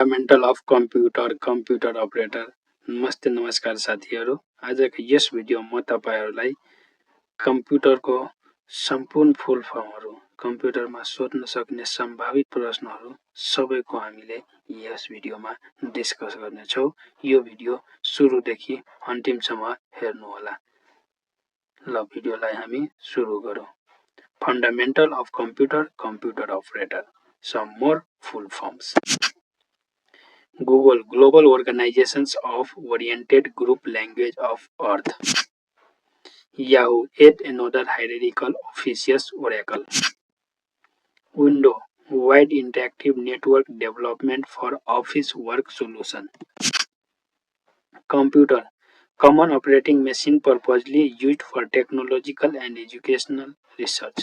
Fundamental of computer operator. नमस्ते नमस्कार साथीहरू। आजको यस भिडियोमा म तपाईँहरूलाई कम्प्युटरको सम्पूर्ण फुल फर्महरू, कम्प्युटरमा सोध्न सक्ने सम्भावित प्रश्नहरू सबैको हामीले यस भिडियोमा डिस्कस गर्नेछौँ। यो भिडियो सुरुदेखि अन्तिमसम्म हेर्नुहोला। ल भिडियोलाई हामी सुरु गरौँ। Fundamental of computer operator, some more full forms. Google, Global Organizations of Oriented Group Language of Earth. Yahoo, yet another hierarchical officious oracle. Windows, wide interactive network development for office work solution. Computer, common operating machine purposely used for technological and educational research.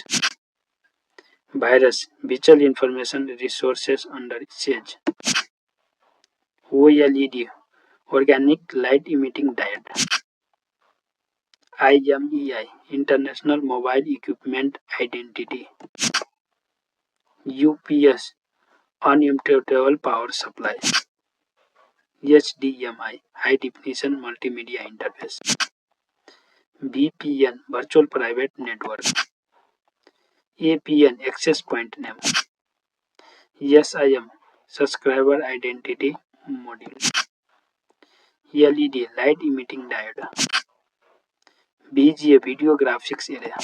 Virus, virtual information resources under siege. OLED, organic light emitting diode. IMEI, International Mobile Equipment Identity. UPS, Uninterruptible Power Supply. HDMI, High Definition Multimedia Interface. VPN, Virtual Private Network. APN, Access Point Name. SIM, Subscriber Identity Module. LED, Light Emitting Diode. VGA, Video Graphics Area.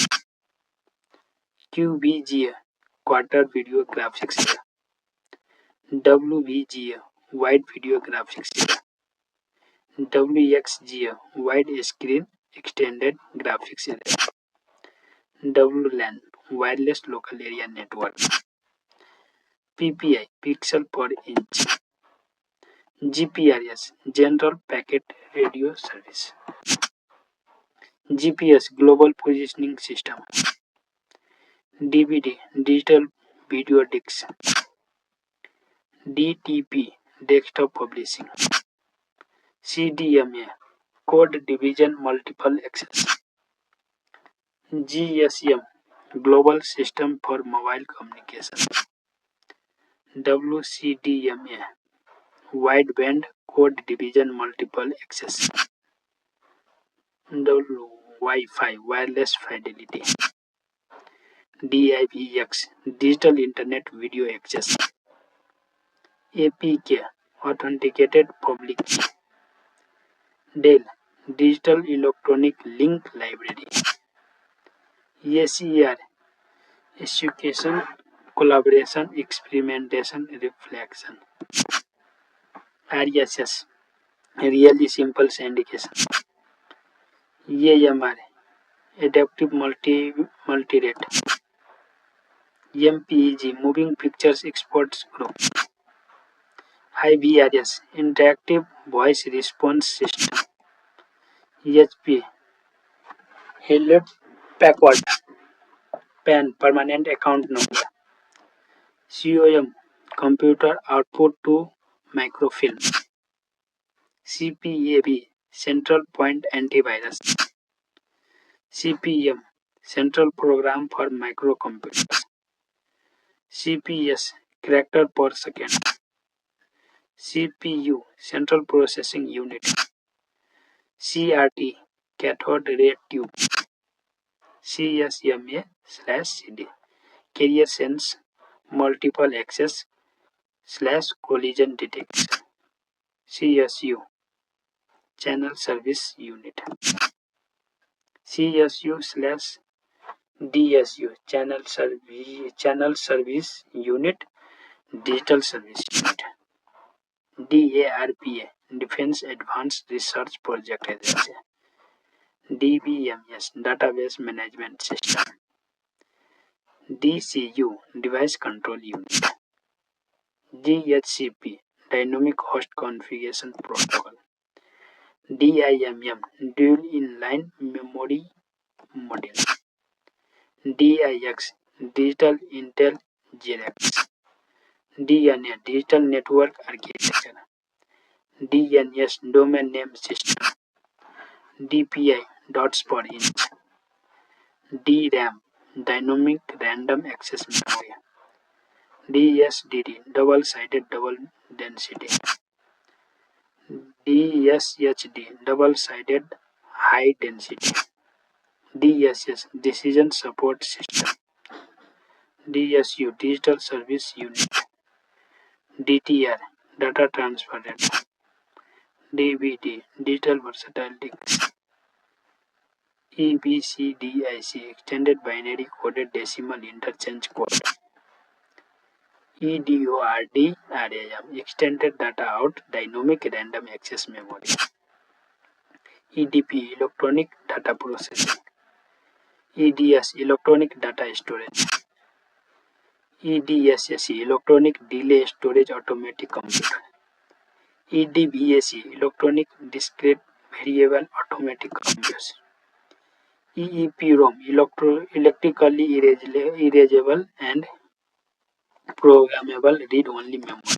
QVGA, Quarter Video Graphics Area. WVGA, Wide Video Graphics Area. WXGA, Wide Screen Extended Graphics Area. WLAN, Wireless Local Area Network. PPI, Pixel per Inch. GPRS, General Packet Radio Service. GPS, Global Positioning System. DVD, Digital Video Disc. DTP, Desktop Publishing. CDMA, Code Division Multiple Access. GSM, Global System for Mobile Communication. WCDMA, Wideband Code Division Multiple Access. Wi-Fi, Wireless Fidelity. DIVX, Digital Internet Video Access. APK, Authenticated Public Key. Dell, Digital Electronic Link Library. ACR, Education, Collaboration, Experimentation, Reflection. RSS, Really Simple Syndication. AMR, Adaptive Multirate. MPEG, Moving Pictures Exports Group. IVRS, Interactive Voice Response System. HP, Hewlett Packard, PAN, Permanent Account Number. COM, Computer Output to Microfilm. CPAB, Central Point Antivirus. CPM, Central Program for Microcomputers. CPS, Character per Second. CPU, Central Processing Unit. CRT, Cathode Ray Tube. CSMA/CD, Carrier Sense Multiple Access / Collision Detection. CSU, Channel Service Unit. CSU/DSU, Channel Service Unit, Digital Service Unit. DARPA, Defense Advanced Research Project Agency. DBMS, Database Management System. DCU, Device Control Unit. DHCP, Dynamic Host Configuration Protocol. DIMM, Dual Inline Memory Module. DIX, Digital Intel Xerox. DNA, Digital Network Architecture. DNS, Domain Name System. DPI, Dots per Inch. DRAM, Dynamic Random Access Memory. DSDD, Double-Sided density. DSHD double-sided high density. DSS decision support system. DSU digital service unit. DTR data transfer rate. DVD digital versatile disks. EBCDIC extended binary coded decimal interchange code. EDORD-RAM extended data out dynamic random access memory. EDP electronic data processing. EDS electronic data storage. EDSSC electronic delay storage automatic computer. EDVAC electronic discrete variable automatic computers. EEPROM electrically erasable and programmable read-only memory.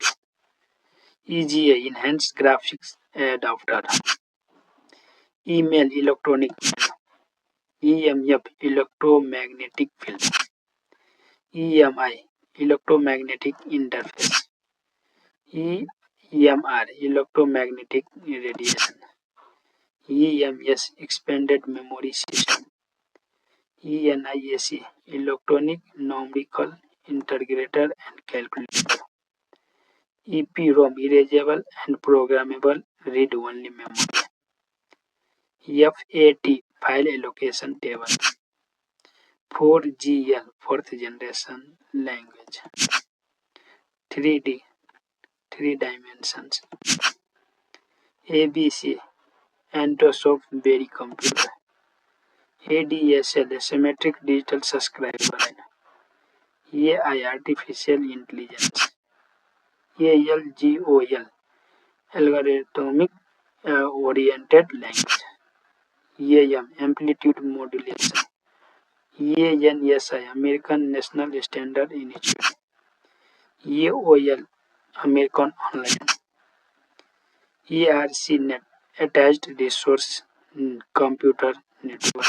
EGA enhanced graphics adapter. Email electronic mail. EMF electromagnetic field. EMI electromagnetic interface. EMR electromagnetic radiation. EMS expanded memory system. ENIAC electronic numerical integrator and calculator. EPROM erasable and programmable read-only memory. FAT file allocation table. 4GL fourth generation language. 3D 3 dimensions. ABC Antosoft Berry computer. ADSL asymmetric digital subscriber line. AI artificial intelligence. ALGOL algorithmic oriented language. EAM amplitude modulation. EANSI American National Standard Institute. EOL American Online. ERCnet attached resource computer network.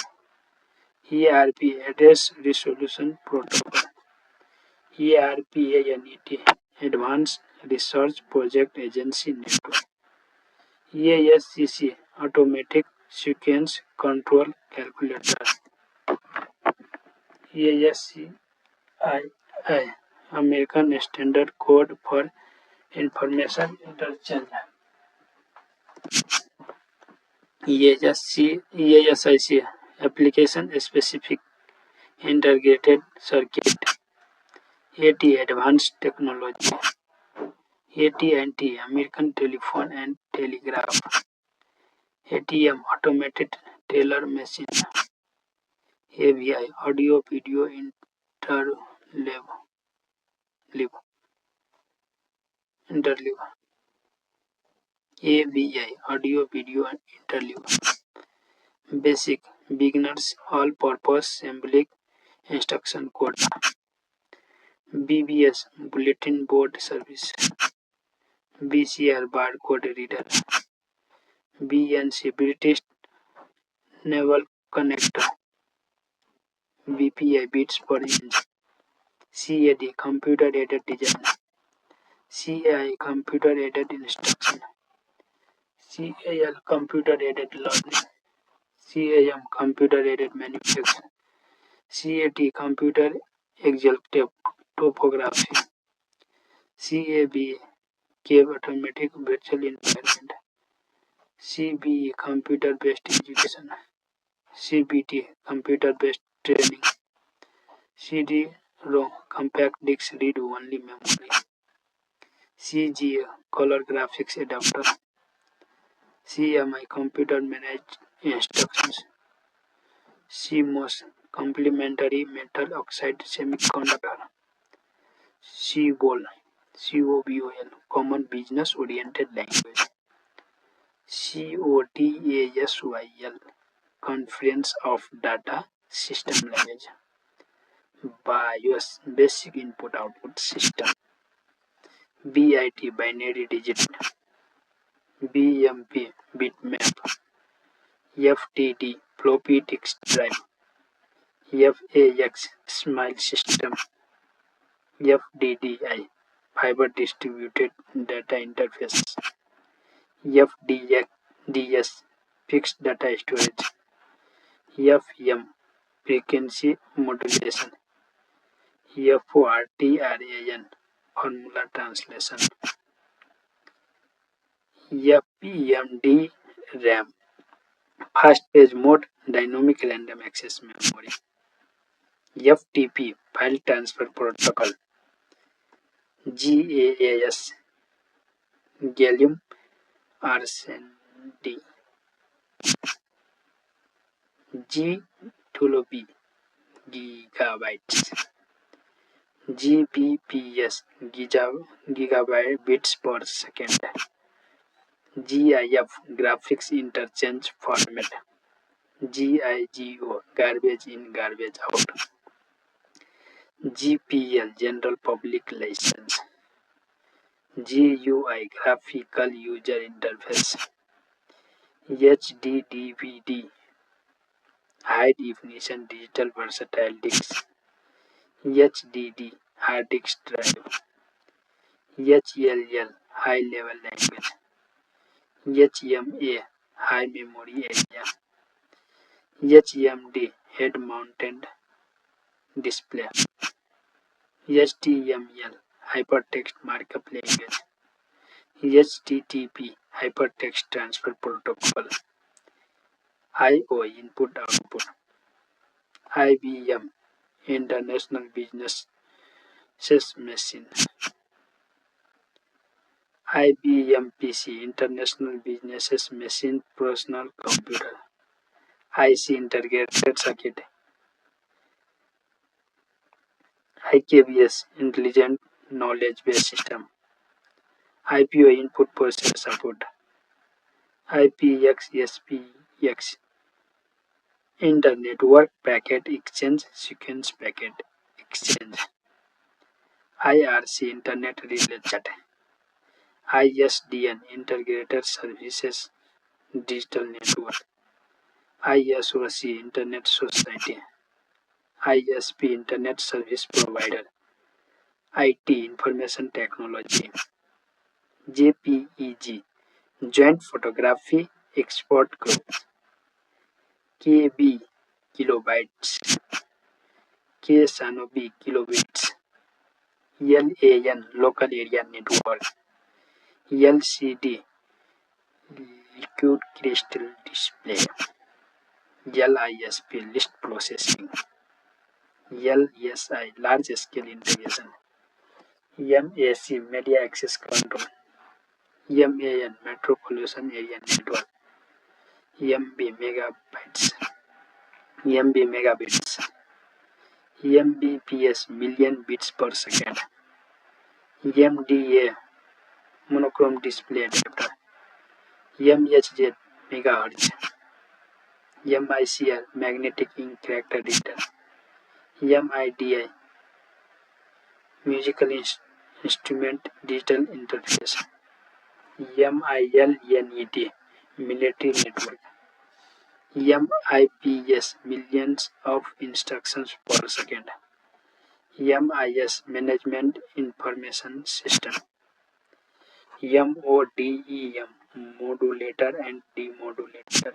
ERP address resolution protocol. ERPANET Advanced Research Project Agency Network. EASCC Automatic Sequence Control Calculator. EASCII American Standard Code for Information Interchange. EASIC Application Specific Integrated Circuit. AT Advanced Technology. AT&T American Telephone and Telegraph. ATM Automated Teller Machine. AVI Audio Video Interleave. AVI Audio Video Interleave. Basic Beginners All Purpose Assembly Instruction Code. BBS Bulletin Board Service. BCR Barcode Reader. BNC British Naval Connector. BPI Bits per inch. CAD Computer Aided Design. CAI Computer Aided Instruction. CAL Computer Aided Learning. CAM Computer Aided Manufacturing. CAT Computer Executive Topography. CAB Cave Automatic Virtual Environment. CBE Computer Based Education. CBT Computer Based Training. CD-ROM Compact Disc Read Only Memory. CGA Color Graphics Adapter. CMI Computer Managed Instructions. CMOS Complementary Metal Oxide Semiconductor. CBOL Common Business Oriented Language. CODASYL Conference of Data System Language. BIOS Basic Input Output System. BIT Binary Digit. BMP Bitmap. FTD Floppy Disk Drive. FAX Smile System. FDDI Fiber Distributed Data Interface. FDS Fixed Data Storage. FM Frequency Modulation. FORTRAN Formula Translation. FPMD RAM Fast Page Mode Dynamic Random Access Memory. FTP File Transfer Protocol. GAAS Gallium Arsenide. G2B Gigabytes. GBps Gigabytes per second. GIF Graphics Interchange Format. GIGO Garbage in Garbage Out. GPL General Public License. GUI Graphical User Interface. HDDVD High Definition Digital Versatile Disc. HDD Hard Disk Drive. HLL High Level Language. HMA High Memory Area. HMD Head Mounted Display. HTML Hypertext Markup Language. HTTP Hypertext Transfer Protocol. IO Input Output. IBM International Business Machine. IBM PC International Business Machine Personal Computer. IC Integrated Circuit. IKBS Intelligent Knowledge Base System. IPO Input Process Support. IPX Internetwork Packet Exchange Sequence Packet Exchange. IRC Internet Relay Chat. ISDN Integrated Services Digital Network. ISOC Internet Society. ISP Internet Service Provider. IT Information Technology. JPEG Joint Photography Export Group. KB Kilobytes. KSanobi Kilobits. LAN Local Area Network. LCD Liquid Crystal Display. LISP List Processing. LSI Large Scale Integration. MAC Media Access Control. MAN Metropolitan Area Network. MB Megabits. MBPS Million Bits per Second. MDA Monochrome Display Adapter. MHZ Megahertz. MICR Magnetic Ink Character Reader. MIDI Musical Instrument Digital Interface. MILNET Military Network. MIPS Millions of Instructions per Second. MIS Management Information System. MODEM Modulator and Demodulator.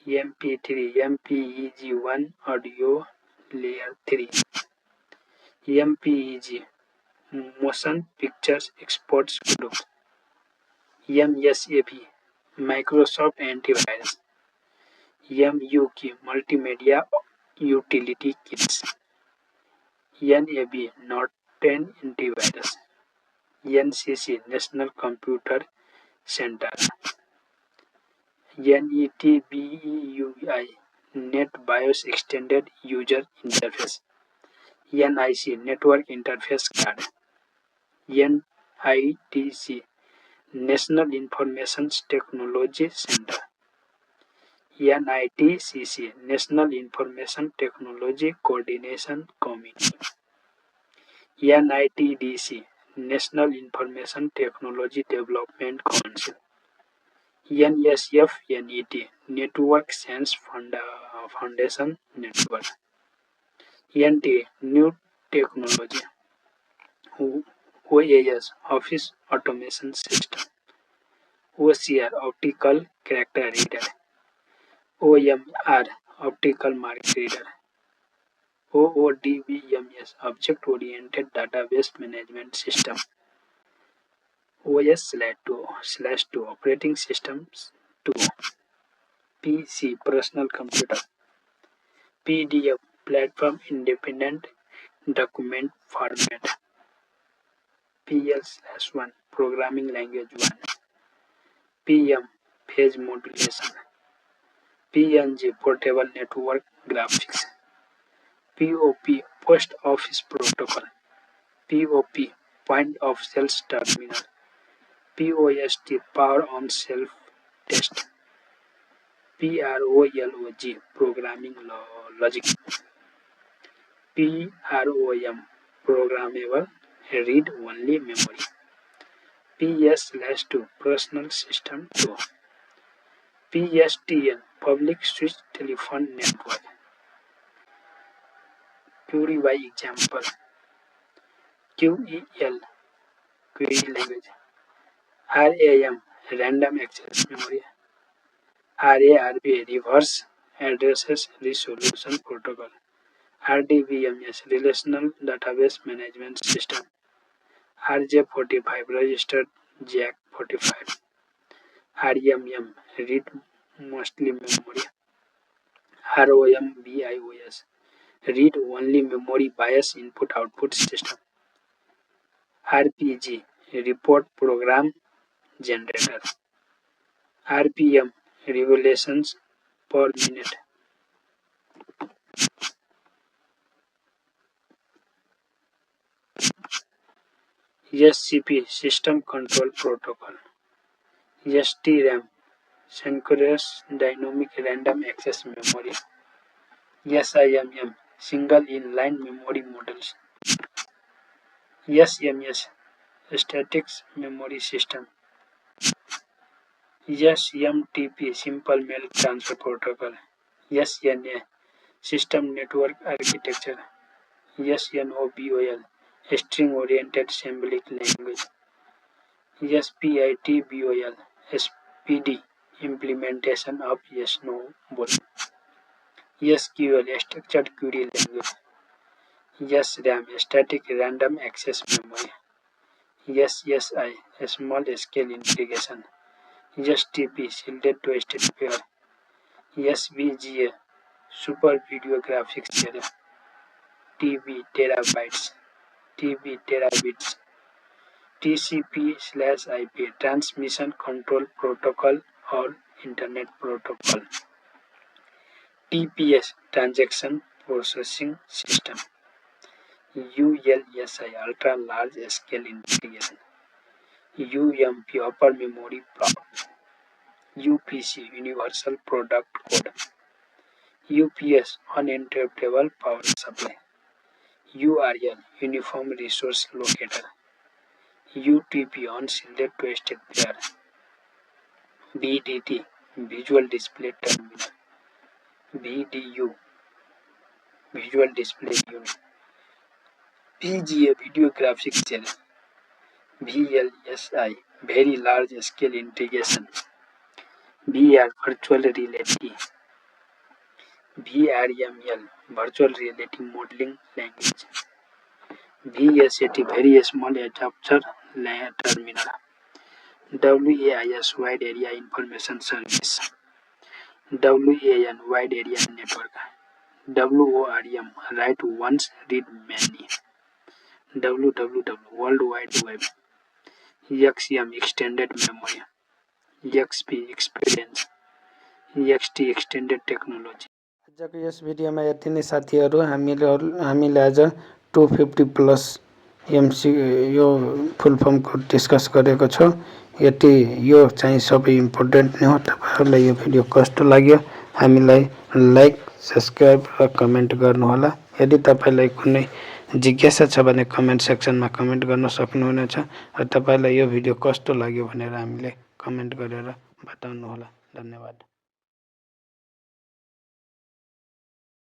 MP3 MPEG-1 Audio Layer 3. MPEG Motion Pictures Exports Group. MSAP Microsoft Antivirus. MUK Multimedia Utility Kits. NAB Norton Antivirus. NCC National Computer Center. NETBEUI Net BIOS Extended User Interface. NIC Network Interface Card. NITC National Information Technology Center. NITCC National Information Technology Coordination Committee. NITDC National Information Technology Development Council. NSFNET Network Science Foundation Network. NT New Technology OAS Office Automation System, OCR Optical Character Reader, OMR Optical Mark Reader, OODBMS Object Oriented Database Management System, OS/2 Operating Systems 2, PC Personal Computer, PDF Platform Independent Document Format, PL/1 Programming Language 1, PM Phase Modulation, PNG Portable Network Graphics, POP Post Office Protocol, POP Point of Sales Terminal, POST Power on Shelf Test, PROLOG Programming Logic, PROM Programmable Read Only Memory, PS/2 Personal System 2, PSTN Public Switch Telephone Network. Query by example. QEL Query Language, RAM Random Access Memory, RARP Reverse Addresses Resolution Protocol, RDBMS Relational Database Management System, RJ45 Registered Jack 45, RMM Read Mostly Memory, ROM-BIOS Read Only Memory Bias Input Output System, RPG Report Program Generator, RPM Revolutions per minute. SCP System Control Protocol, STRAM Synchronous Dynamic Random Access Memory, SIMM Single Inline Memory Models, SMS Static Memory System, SMTP Simple Mail Transfer Protocol, SNA System Network Architecture, SNOBOL String Oriented Assembly Language, SPITBOL SPD Implementation of SNOBOL, SQL Structured Query Language, SRAM Static Random Access Memory, SSI Small Scale Integration, STP Shielded Twisted Pair, SVGA Super Video Graphics Area, TB Terabytes, TB Terabits, TCP/IP Transmission Control Protocol or Internet Protocol, TPS Transaction Processing System, ULSI Ultra Large Scale Integration, UMP Upper Memory Block, UPC Universal Product Code, UPS Uninterruptible Power Supply, URL Uniform Resource Locator, UTP Unshielded Twisted Pair, VDT Visual Display Terminal, VDU Visual Display Unit, VGA Video Graphics Channel, VLSI Very Large Scale Integration, VR Virtual Reality, VRML Virtual Reality Modeling Language, VSAT Very Small Adapter Terminal, WAIS Wide Area Information Service, WAN Wide Area Network, WORM Write Once Read Many, WWW World Wide Web, XM Extended Memory, XP Experience, EXT Extended Technology. आजको yes भिडियोमा यति नै साथीहरू हामीले आज 250+ MC यो full फर्मको discuss गरेको छौँ। यति यो चाहिँ सबै इम्पोर्टेन्ट नै हो। तपाईहरुलाई यो भिडियो कस्तो लाग्यो हामीलाई लाइक सब्स्क्राइब र कमेन्ट गर्नुहोला। यदि तपाईलाई कुनै जिज्ञासा छ भने कमेन्ट सेक्सनमा कमेन्ट गर्न सक्नुहुनेछ र तपाईलाई यो भिडियो कस्तो लाग्यो भनेर हामीले कमेन्ट गरेर बताउनुहोला। धन्यवाद।